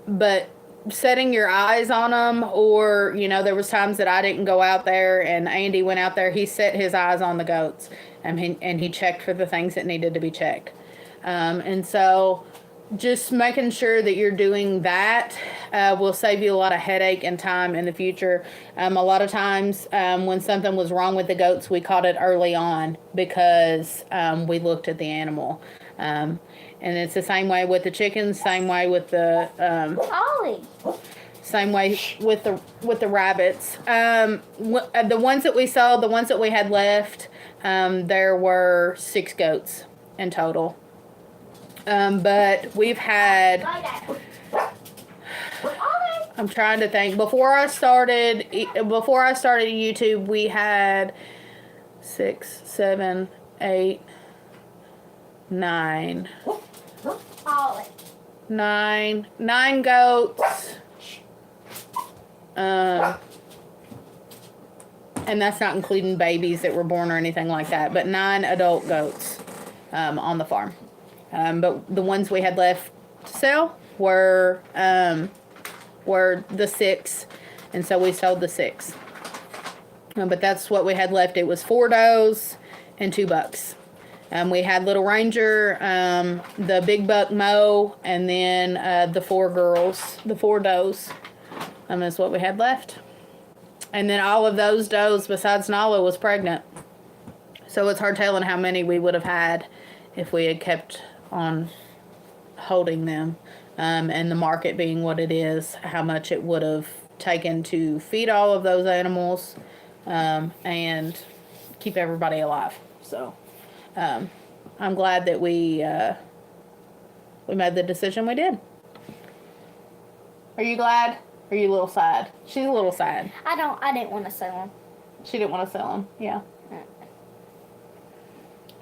But setting your eyes on them, or, there was times that I didn't go out there and Andy went out there, he set his eyes on the goats and he checked for the things that needed to be checked. And so just making sure that you're doing that will save you a lot of headache and time in the future. A lot of times when something was wrong with the goats, we caught it early on because we looked at the animal. And it's the same way with the chickens, same way with the same way with the rabbits. The ones that we sold, the ones that we had left, there were 6 goats in total. But we've had, I'm trying to think, before I started YouTube, we had 6, 7, 8, 9. 9 goats. And that's not including babies that were born or anything like that, but 9 adult goats on the farm. But the ones we had left to sell were the 6, and so we sold the 6. But that's what we had left. It was 4 does and 2 bucks. We had Little Ranger, the big buck Mo, and then the 4 girls, the 4 does. That's what we had left. And then all of those does, besides Nala, was pregnant. So it's hard telling how many we would have had if we had kept on holding them. And the market being what it is, how much it would have taken to feed all of those animals and keep everybody alive. So I'm glad that we made the decision we did. Are you glad? Or are you a little sad? She's a little sad. I didn't want to sell them. She didn't want to sell them. Yeah.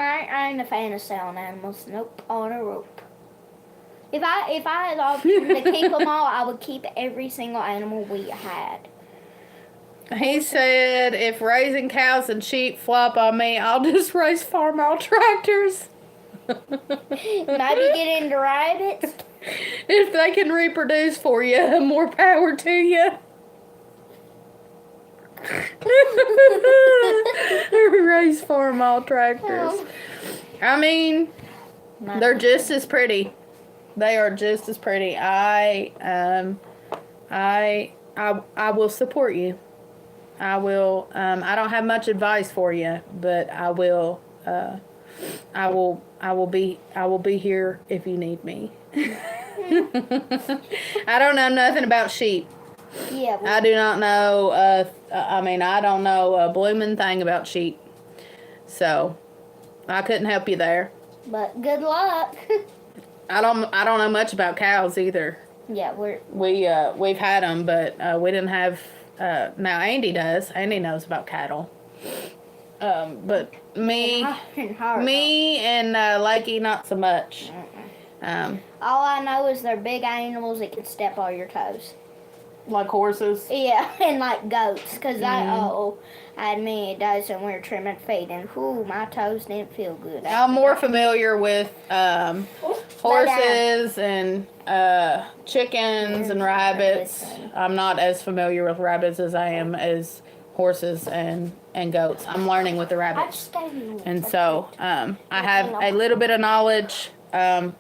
I ain't a fan of selling animals. Nope, on a rope. If I had the option to keep them all, I would keep every single animal we had. He said, if raising cows and sheep flop on me, I'll just raise farm-out tractors. Maybe get into rabbits. If they can reproduce for you, more power to you. Raise farm-out tractors. Oh. I mean, they're just as pretty. They are just as pretty. I will support you. I will. I don't have much advice for you, but I will. I will be here if you need me. I don't know nothing about sheep. Yeah. I do not know. I don't know a blooming thing about sheep. So, I couldn't help you there. But good luck. I don't know much about cows either. Yeah, We've had them, but we didn't have. Now Andy does. Andy knows about cattle. But me and Lakey not so much. All I know is they're big animals that can step on your toes. Like horses. Yeah, and like goats, because I had many days when we were trimming feet, and my toes didn't feel good. I'm more familiar with horses and chickens and rabbits. I'm not as familiar with rabbits as I am as horses and goats. I'm learning with the rabbits. And so I have a little bit of knowledge on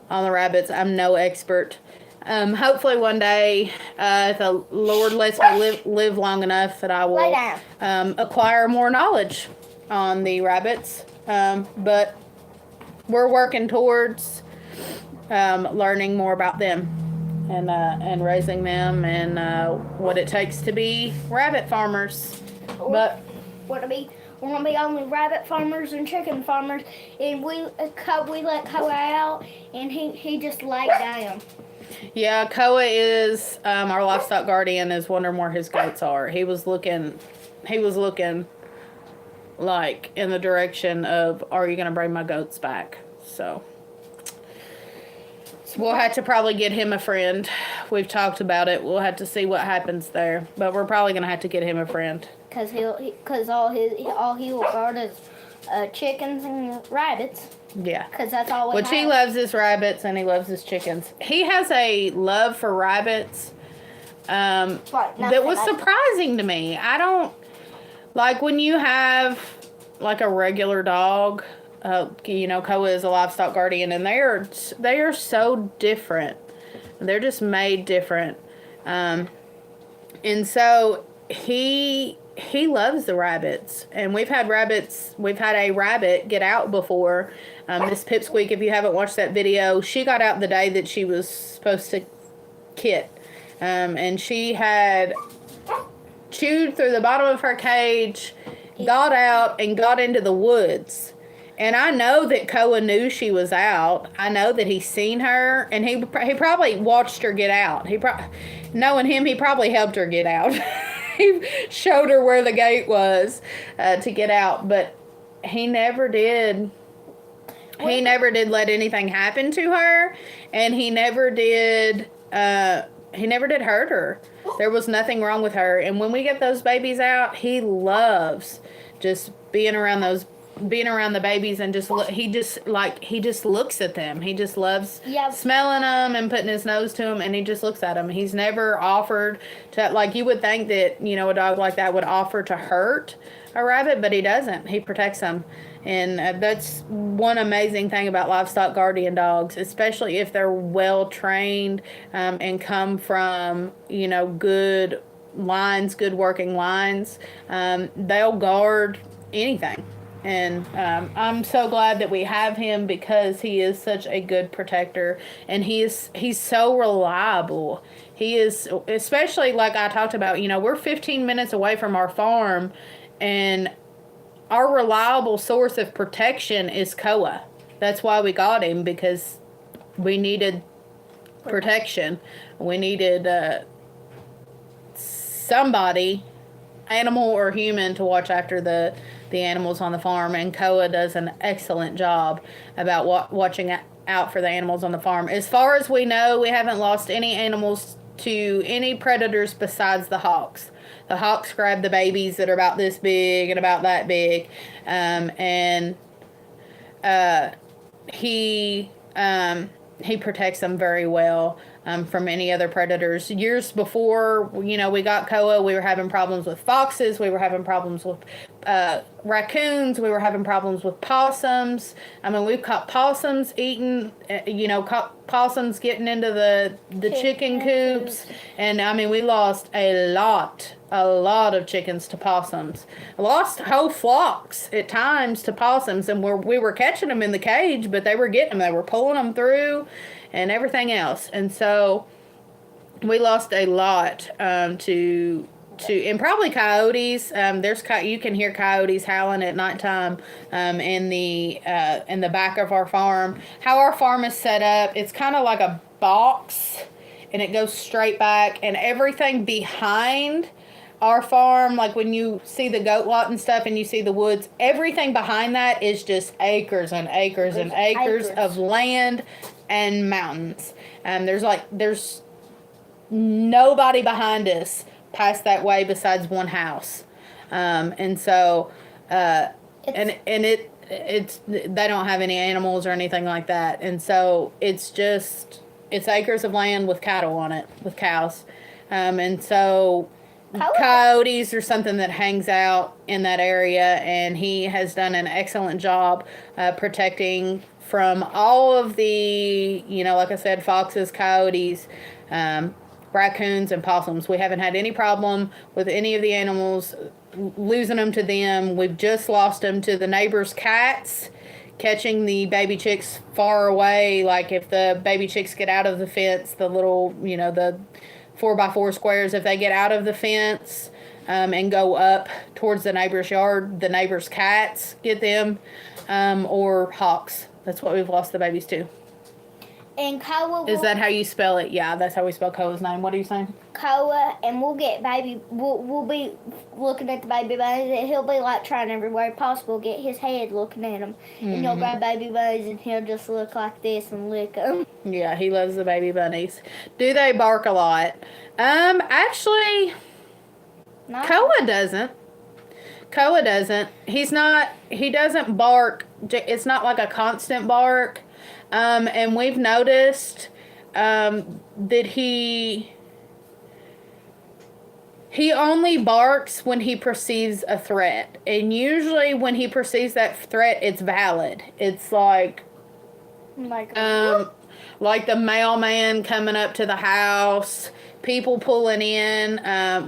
the rabbits. I'm no expert. Hopefully one day, if the Lord lets me live long enough, that I will acquire more knowledge on the rabbits. But we're working towards learning more about them and raising them and what it takes to be rabbit farmers. But we're gonna be only rabbit farmers and chicken farmers, and we let Koa out, and he just laid down. Yeah, Koa is our livestock guardian. Is wondering where his goats are. He was looking like in the direction of, are you going to bring my goats back? So we'll have to probably get him a friend. We've talked about it. We'll have to see what happens there, but we're probably going to have to get him a friend. Because all he will guard is chickens and rabbits. Yeah. Because that's all we have. He loves his rabbits and he loves his chickens. He has a love for rabbits that was surprising to me. I don't... Like, when you have, like, a regular dog, Koa is a livestock guardian, and they are so different. They're just made different. And so he loves the rabbits, and we've had a rabbit get out before. Miss Pipsqueak, if you haven't watched that video, she got out the day that she was supposed to kit, and she had chewed through the bottom of her cage, got out, and got into the woods. And I know that Koa knew she was out. I know that he's seen her, and he probably watched her get out. Knowing him, he probably helped her get out. He showed her where the gate was to get out, but he never did. He never did let anything happen to her, and he never did hurt her. There was nothing wrong with her. And when we get those babies out, he loves just being around the babies, and he just looks at them. He just loves smelling them and putting his nose to them, and he just looks at them. He's never offered to, like, you would think that, a dog like that would offer to hurt a rabbit, but he doesn't. He protects them. And that's one amazing thing about livestock guardian dogs, especially if they're well trained and come from, good lines, good working lines. They'll guard anything. And I'm so glad that we have him because he is such a good protector, and he's so reliable. He is, especially like I talked about. We're 15 minutes away from our farm, and our reliable source of protection is Koa. That's why we got him, because we needed protection. We needed somebody, animal or human, to watch after the animals on the farm, and Koa does an excellent job about watching out for the animals on the farm. As far as we know, we haven't lost any animals to any predators besides the hawks. The hawks grab the babies that are about this big and about that big, and he protects them very well from any other predators. Years before, we got Koa, we were having problems with foxes, we were having problems with raccoons, we were having problems with possums. I mean, we've caught possums eating, caught possums getting into the chicken coops, and I mean, we lost a lot of chickens to possums. Lost whole flocks at times to possums, and we were catching them in the cage, but they were getting them. They were pulling them through and everything else. And so we lost a lot to and probably coyotes. You can hear coyotes howling at nighttime in the back of our farm. How our farm is set up, it's kind of like a box, and it goes straight back, and everything behind our farm, like when you see the goat lot and stuff and you see the woods, everything behind that is just acres and acres and acres of land and mountains. There's nobody behind us past that way besides one house. And so it's they don't have any animals or anything like that. And so it's acres of land with cattle on it, with cows. And so coyotes are something that hangs out in that area, and he has done an excellent job protecting from all of the, like I said, foxes, coyotes, raccoons, and possums. We haven't had any problem with any of the animals, losing them to them. We've just lost them to the neighbor's cats, catching the baby chicks far away. Like if the baby chicks get out of the fence, the little, the 4x4 squares, if they get out of the fence and go up towards the neighbor's yard, the neighbor's cats get them, or hawks. That's what we've lost the babies to. And Koa Is that how you spell it? Yeah, that's how we spell Koa's name. What are you saying? Koa, and we'll be looking at the baby bunnies, and he'll be like trying every way possible to get his head looking at them. Mm-hmm. And you'll grab baby bunnies, and he'll just look like this and lick them. Yeah, he loves the baby bunnies. Do they bark a lot? Actually, no. Koa doesn't. He doesn't bark. It's not like a constant bark. And we've noticed that he only barks when he perceives a threat. And usually when he perceives that threat, it's valid. It's like the mailman coming up to the house, people pulling in.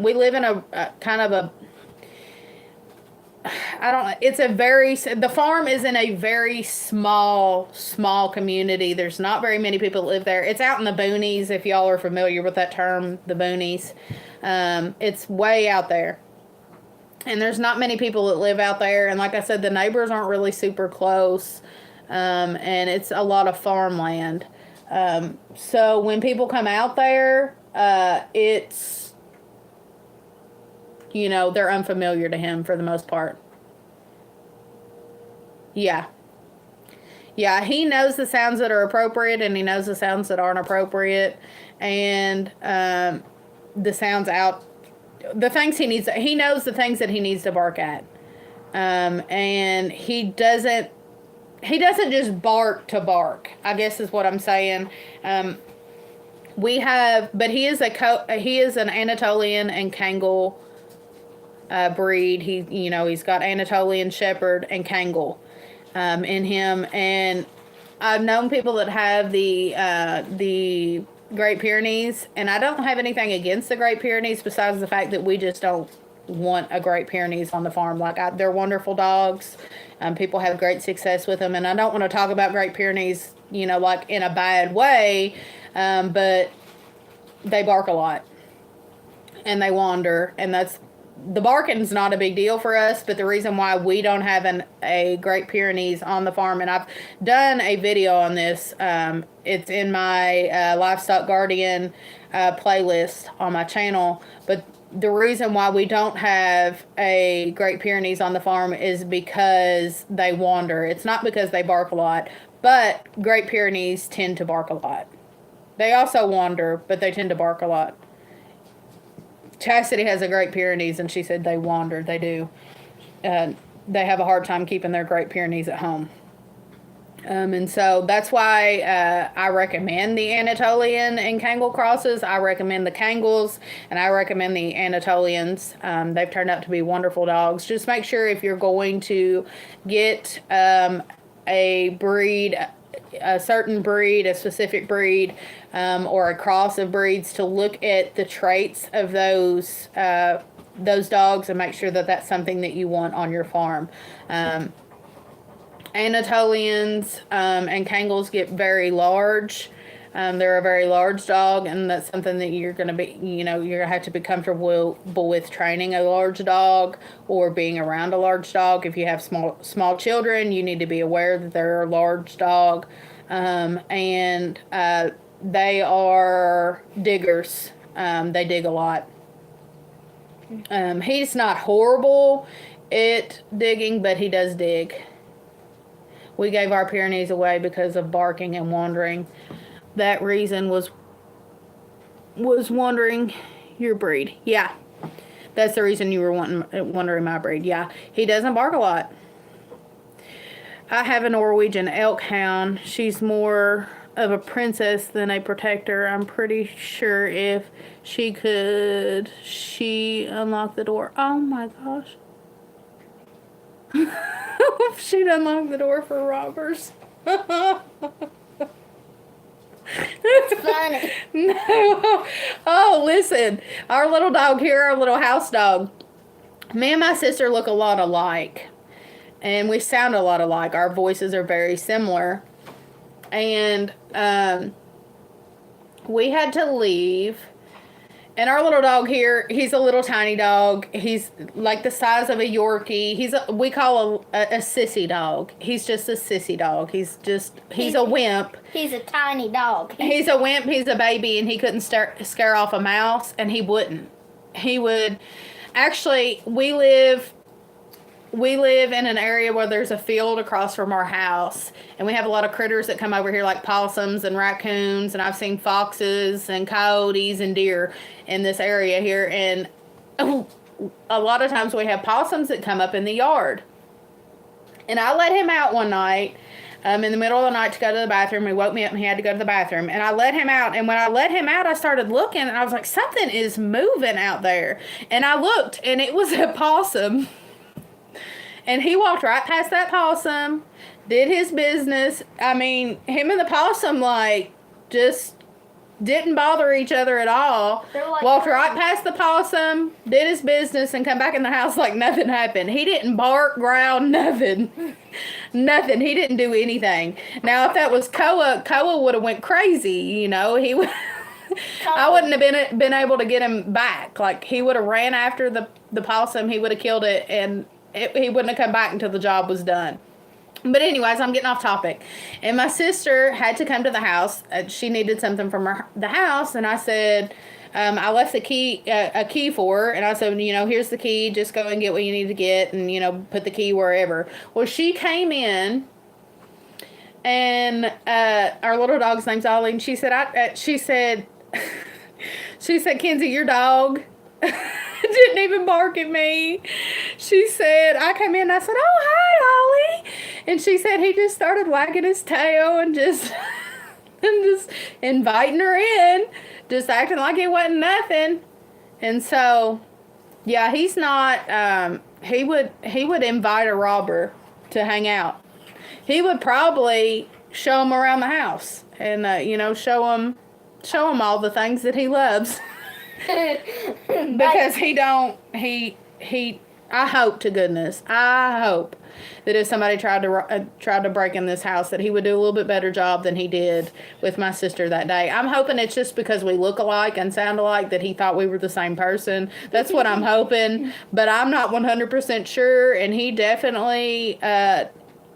We live in a kind of a, the farm is in a very small community. There's not very many people that live there. It's out in the boonies, if y'all are familiar with that term, the boonies. It's way out there. And there's not many people that live out there. And like I said, the neighbors aren't really super close. And it's a lot of farmland. So when people come out there, it's, they're unfamiliar to him for the most part. Yeah. Yeah, he knows the sounds that are appropriate, and he knows the sounds that aren't appropriate. And the sounds out, the things he knows the things that he needs to bark at. And he doesn't just bark to bark, I guess is what I'm saying. But he is an Anatolian and Kangal breed. He's got Anatolian Shepherd and Kangal in him, and I've known people that have the Great Pyrenees, and I don't have anything against the Great Pyrenees besides the fact that we just don't want a Great Pyrenees on the farm. Like, they're wonderful dogs. People have great success with them. And I don't want to talk about Great Pyrenees, you know, like in a bad way, but they bark a lot. And they wander. And the barking's not a big deal for us, but the reason why we don't have a Great Pyrenees on the farm, and I've done a video on this, it's in my Livestock Guardian playlist on my channel, but the reason why we don't have a Great Pyrenees on the farm is because they wander. It's not because they bark a lot, but Great Pyrenees tend to bark a lot. They also wander, but they tend to bark a lot. Chastity has a Great Pyrenees, and she said they wander. They do. They have a hard time keeping their Great Pyrenees at home. And so that's why I recommend the Anatolian and Kangal crosses. I recommend the Kangals, and I recommend the Anatolians. They've turned out to be wonderful dogs. Just make sure if you're going to get a breed, a certain breed, a specific breed, or a cross of breeds, to look at the traits of those dogs and make sure that that's something that you want on your farm. Anatolians and Kangals get very large. They're a very large dog, and that's something that you're going to be, you know, you're going to have to be comfortable with training a large dog or being around a large dog. If you have small children, you need to be aware that they're a large dog. And they are diggers. They dig a lot. He's not horrible at digging, but he does dig. We gave our Pyrenees away because of barking and wandering. That reason was wondering your breed. Yeah. That's the reason you were wondering my breed. Yeah. He doesn't bark a lot. I have a Norwegian elk hound. She's more of a princess than a protector. I'm pretty sure if she could, she unlocked the door. Oh my gosh. She'd unlock the door for robbers. It's funny. No. Oh, listen. Our little dog here, our little house dog. Me and my sister look a lot alike. And we sound a lot alike. Our voices are very similar. And we had to leave. And our little dog here, he's a little tiny dog. He's like the size of a Yorkie. We call a sissy dog. He's just a sissy dog. He's a wimp. He's a tiny dog. He's a wimp. He's a baby, and he couldn't scare off a mouse, and he wouldn't. He would. Actually, we live in an area where there's a field across from our house, and we have a lot of critters that come over here, like possums and raccoons, and I've seen foxes and coyotes and deer in this area here, and a lot of times we have possums that come up in the yard. And I let him out one night in the middle of the night to go to the bathroom. He woke me up and he had to go to the bathroom, and I let him out, and when I let him out, I started looking, and I was like, something is moving out there, and I looked, and it was a possum. And he walked right past that possum, did his business. I mean, him and the possum, like, just didn't bother each other at all. Like, walked right past the possum, did his business, and come back in the house like nothing happened. He didn't bark, growl, nothing. Nothing. He didn't do anything. Now, if that was Koa would have went crazy, you know. He would... I wouldn't have been able to get him back. Like, he would have ran after the possum. He would have killed it, and he wouldn't have come back until the job was done. But anyways, I'm getting off topic. And my sister had to come to the house. She needed something from the house. And I said, I left a key for her. And I said, you know, here's the key. Just go and get what you need to get. And, you know, put the key wherever. Well, she came in. And our little dog's name's Ollie. And she said, she said, Kenzie, your dog didn't even bark at me. She said, I came in and I said, oh, hi, Ollie. And she said he just started wagging his tail and just inviting her in, just acting like it wasn't nothing. And so, yeah, he's not, he would invite a robber to hang out. He would probably show him around the house and, you know, show him all the things that he loves. Because he I hope to goodness, I hope that if somebody tried to break in this house, that he would do a little bit better job than he did with my sister that day. I'm hoping it's just because we look alike and sound alike that he thought we were the same person. That's what I'm hoping, but I'm not 100% sure. And he definitely,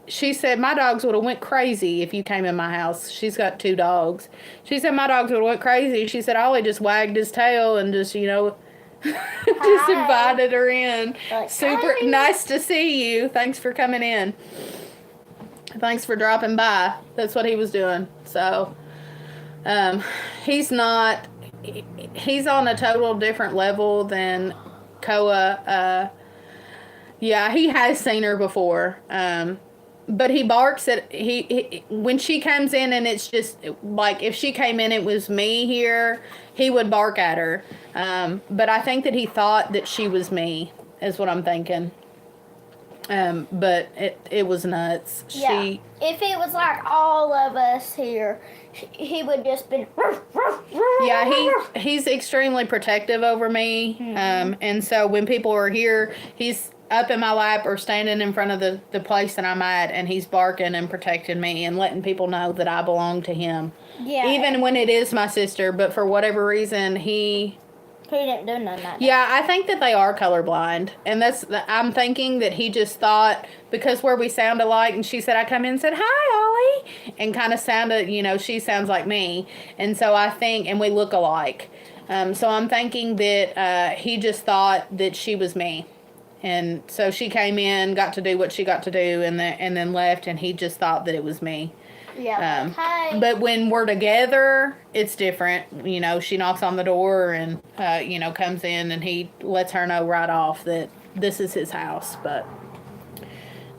she said my dogs would have went crazy if you came in my house. She's got 2 dogs. She said my dogs would have went crazy. She said Ollie just wagged his tail and just, just invited her in. Like, Super hi. nice to see you. Thanks for coming in. Thanks for dropping by. That's what he was doing. So, he's on a total different level than Koa. Yeah, he has seen her before. But he barks at he when she comes in, and it's just like if she came in, it was me here, he would bark at her. But I think that he thought that she was me, is what I'm thinking. But it was nuts. Yeah. If it was like all of us here, he would just been. Yeah, he's extremely protective over me. And so when people are here, he's up in my lap or standing in front of the place that I'm at, and he's barking and protecting me and letting people know that I belong to him. Yeah. Even when it is my sister, but for whatever reason, he didn't do none of that. Yeah, I think that they are colorblind. And I'm thinking that he just thought, because where we sound alike, and she said, I come in and said, hi, Ollie, and kind of sounded, she sounds like me. And so I think, and we look alike. So I'm thinking that he just thought that she was me. And so she came in, got to do what she got to do, and then left, and he just thought that it was me. Yeah. Hi. But when we're together, it's different. She knocks on the door and, comes in, and he lets her know right off that this is his house. But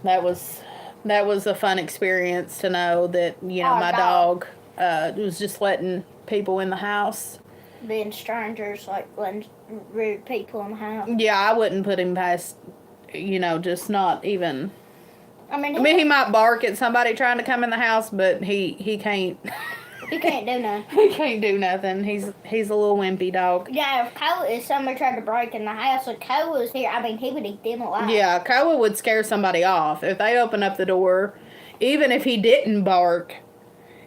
that was a fun experience to know that, my dog was just letting people in the house. Being strangers, like letting rude people in the house. Yeah, I wouldn't put him past, just not even. I mean, he might bark at somebody trying to come in the house, but he can't. He can't do nothing. He can't do nothing. He's a little wimpy dog. Yeah, if somebody tried to break in the house and Koa was here, he would eat them alive. Yeah, Koa would scare somebody off. If they open up the door, even if he didn't bark,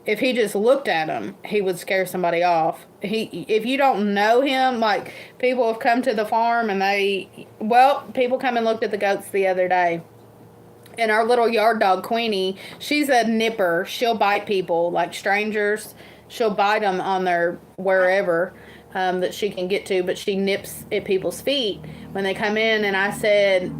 if he just looked at him, he would scare somebody off. If you don't know him, like, people have come to the farm and people come and looked at the goats the other day. And our little yard dog, Queenie, she's a nipper. She'll bite people, like strangers. She'll bite them on their wherever that she can get to, but she nips at people's feet when they come in. And I said,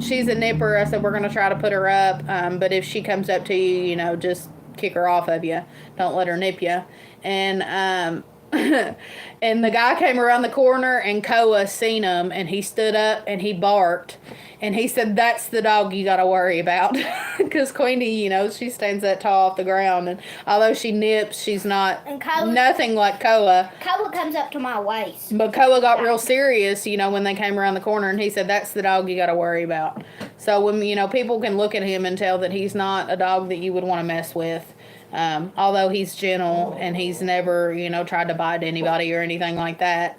she's a nipper. I said, we're going to try to put her up, but if she comes up to you, just kick her off of you. Don't let her nip you. And and the guy came around the corner, and Koa seen him, and he stood up and he barked, and he said, that's the dog you got to worry about. Because Queenie, she stands that tall off the ground, and although she nips, she's not nothing like Koa. Koa comes up to my waist. But Koa got real serious, when they came around the corner, and he said, that's the dog you got to worry about. So when, people can look at him and tell that he's not a dog that you would want to mess with. Although he's gentle and he's never, tried to bite anybody or anything like that.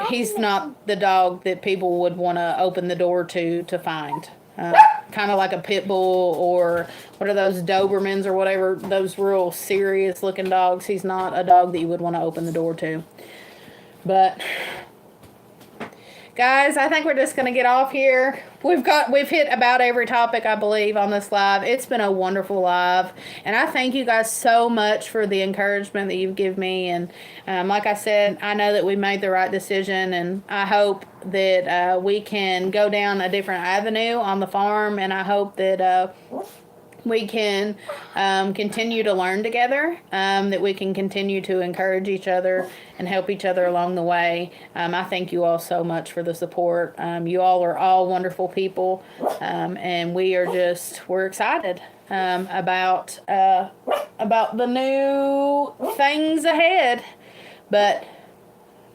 He's not the dog that people would want to open the door to find. Kind of like a pit bull, or what are those Dobermans or whatever, those real serious looking dogs. He's not a dog that you would want to open the door to. But guys, I think we're just going to get off here. We've hit about every topic, I believe, on this live. It's been a wonderful live, and I thank you guys so much for the encouragement that you've given me. And like I said, I know that we made the right decision, and I hope that we can go down a different avenue on the farm, and I hope that we can continue to learn together, that we can continue to encourage each other and help each other along the way. I thank you all so much for the support. You all are all wonderful people, and we're excited about the new things ahead. But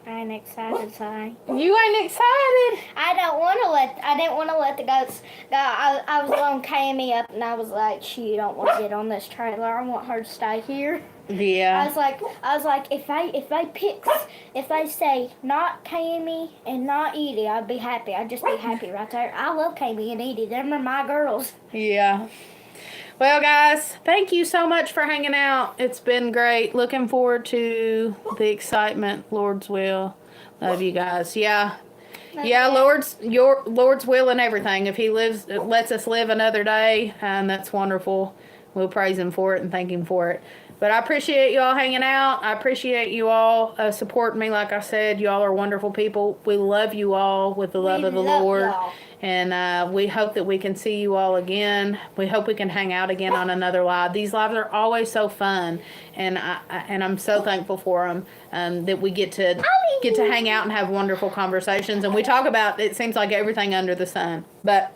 I ain't excited, sorry. You ain't excited. I didn't want to let the goats go. I was gonna carry me up, and I was like, she don't want to get on this trailer. I want her to stay here. I Yeah. was like, if they say not Cammy and not Edie, I'd be happy. I'd just be happy right there. I love Cammy and Edie. Them are my girls. Yeah. Well, guys, thank you so much for hanging out. It's been great. Looking forward to the excitement. Lord's will. Love you guys. Yeah. Yeah, Lord's will and everything. If He lets us live another day, that's wonderful. We'll praise Him for it and thank Him for it. But I appreciate you all hanging out. I appreciate you all supporting me. Like I said, you all are wonderful people. We love you all with the love of the Lord. Y'all. And we hope that we can see you all again. We hope we can hang out again on another live. These lives are always so fun, and I'm so thankful for them. That we get to hang out and have wonderful conversations, and we talk about, it seems like, everything under the sun. But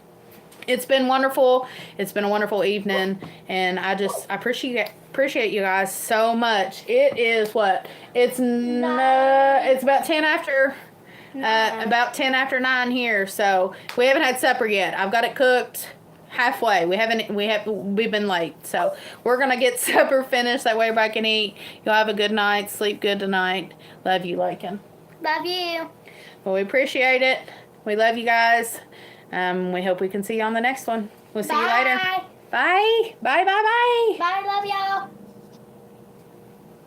it's been wonderful. It's been a wonderful evening, and I appreciate you guys so much. It is what? It's about 10 after. About 10 after 9 here, so we haven't had supper yet. I've got it cooked halfway. We've been late, so we're gonna get supper finished. That way everybody can eat. You'll have a good night. Sleep good tonight. Love you, Lakin. Love you. Well, we appreciate it. We love you guys. We hope we can see you on the next one. We'll see you later. Bye. Bye. Bye. Bye. Bye. Love y'all.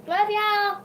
Love y'all.